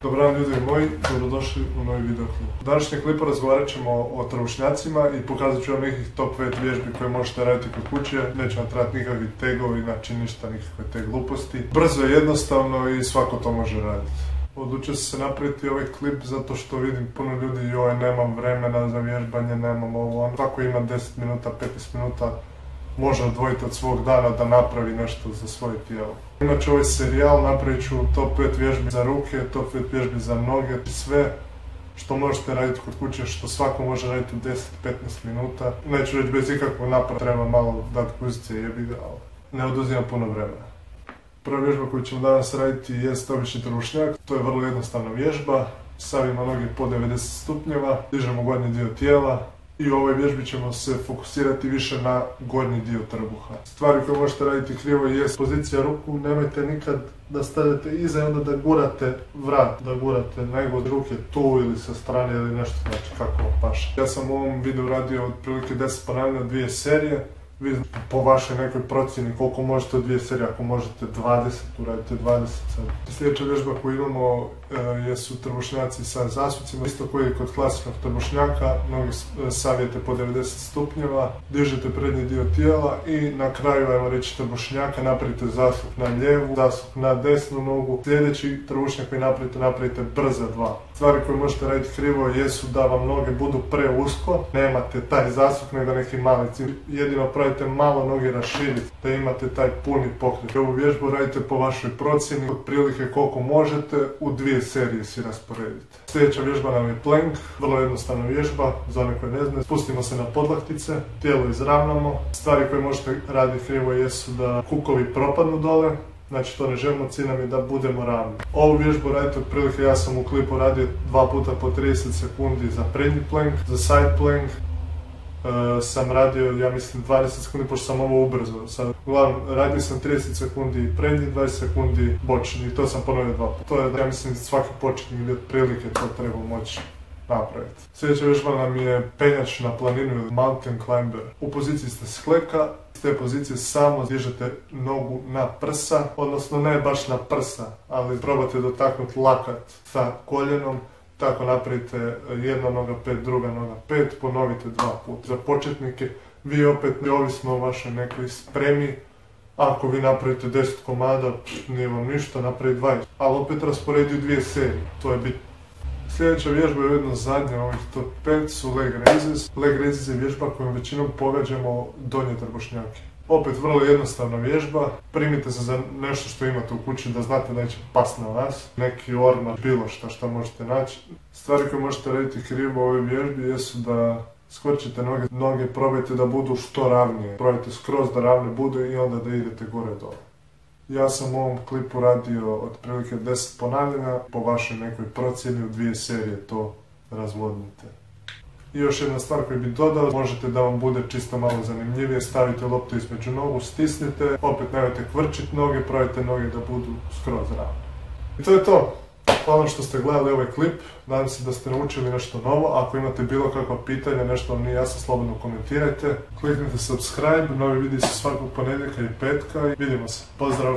Dobar dan ljudi moji, dobrodošli u novi video klip. U današnjem klipu razgovarat ćemo o trbušnjacima i pokazat ću vam nekih top 5 vježbi koje možete raditi kod kuće. Neće vam trebati nikakvi tegovi, znači ništa, nikakve te gluposti. Brzo je, jednostavno i svako to može raditi. Odlučio sam se napraviti ovaj klip zato što vidim puno ljudi, joj nemam vremena za vježbanje, nemam ovo. Svako ima 10 minuta, 15 minuta može odvojiti od svog dana da napravi nešto za svoje tijelo. Inače ovaj serijal napravit ću top 5 vježbi za ruke, top 5 vježbi za noge, sve što možete raditi kod kuće, što svako može raditi u 10-15 minuta. Neću reći bez ikakvog napora, treba malo dati kuzice i jebi ga, ali ne oduzima puno vremena. Prva vježba koju ćemo danas raditi jest obični trbušnjak. To je vrlo jednostavna vježba. Stavimo noge po 90 stupnjeva, dižemo gornji dio tijela i u ovoj vježbi ćemo se fokusirati više na gornji dio trbuha. Stvari koje možete raditi krivo jest pozicija ruku. Nemojte nikad da stavljate iza i onda da gurate vrat, da gurate nego od ruke tu ili sa strane ili nešto, znači kako vam paše. Ja sam u ovom videu radio otprilike 10 ponavljanja, 2 serije. Vi po vašoj nekoj procjeni koliko možete od 2 serije, ako možete 20, uradite 20 sad. Sljedeća vježba koju imamo jesu trbušnjaci sa zasucima, isto koji je kod klasičnog trbušnjaka. Noge savijete po 90 stupnjeva, dižete prednji dio tijela i na kraju, ajmo reći, trbušnjaka napravite zasuk na lijevu, zasuk na desnu nogu. Sljedeći trbušnjak koji napravite brza 2. Stvari koje možete raditi krivo jesu da vam noge budu preusko, nemate taj zasuk nego neki mali cilj. Jedino probajte malo noge raširiti da imate taj puni pokret. Ovu vježbu radite po vašoj procjeni, otprilike koliko možete, u 2 serije si rasporedite. Sljedeća vježba nam je plank, vrlo jednostavna vježba, za one koje ne znaju. Spustimo se na podlaktice, tijelo izravnamo. Stvari koje možete raditi krivo jesu da kukovi propadnu dole, znači to ne želimo, cilj nam je da budemo ravni. Ovu vježbu radite otprilike, ja sam u klipu radio 2 puta po 30 sekundi za prednji plank, za side plank sam radio, ja mislim, 20 sekundi, pošto sam ovo ubrzao. Uglavnom, radio sam 30 sekundi prednji, 20 sekundi bočni i to sam ponovio 2 puta. To je, ja mislim, svaki početnik ili otprilike to treba moći napraviti. Sljedeća vježba nam je penjač na planinu ili mountain climber. U poziciji ste skleka, iz te pozicije samo dižete nogu na prsa, odnosno ne baš na prsa, ali probate dotaknuti lakat sa koljenom. Tako napravite jedna noga 5, druga noga 5, ponovite 2 puta. Za početnike, vi opet, neovisno o vašoj nekoj spremi, ako vi napravite 10 komada, nije vam ništa, napravite 20, ali opet rasporedi u 2 serije, to je bitno. Sljedeća vježba je jedna zadnja, ovih top 5 su leg raises. Leg raises je vježba kojom većinom pogađamo donje trbušnjake. Opet vrlo jednostavna vježba, primite se za nešto što imate u kući da znate da neće past na vas, neki ormar, bilo što možete naći. Stvari koje možete raditi krivo u ovoj vježbi jesu da skvrčite noge, probajte da budu što ravnije, probajte skroz da ravne budu i onda da idete gore dole. Ja sam u ovom klipu radio otprilike 10 ponavljanja, po vašoj nekoj procjeni u 2 serije to razvodnite. I još jedna stvar koju bih dodao, možete da vam bude čisto malo zanimljivije, stavite loptu između nogu, stisnite, opet nemojte kvrčiti noge, pravite noge da budu skroz ravne. I to je to. Hvala što ste gledali ovaj klip, nadam se da ste naučili nešto novo. Ako imate bilo kakva pitanja, nešto vam nije jasno, slobodno komentirajte. Kliknite subscribe, novi videi su svakog ponedjeljka i petka i vidimo se. Pozdrav!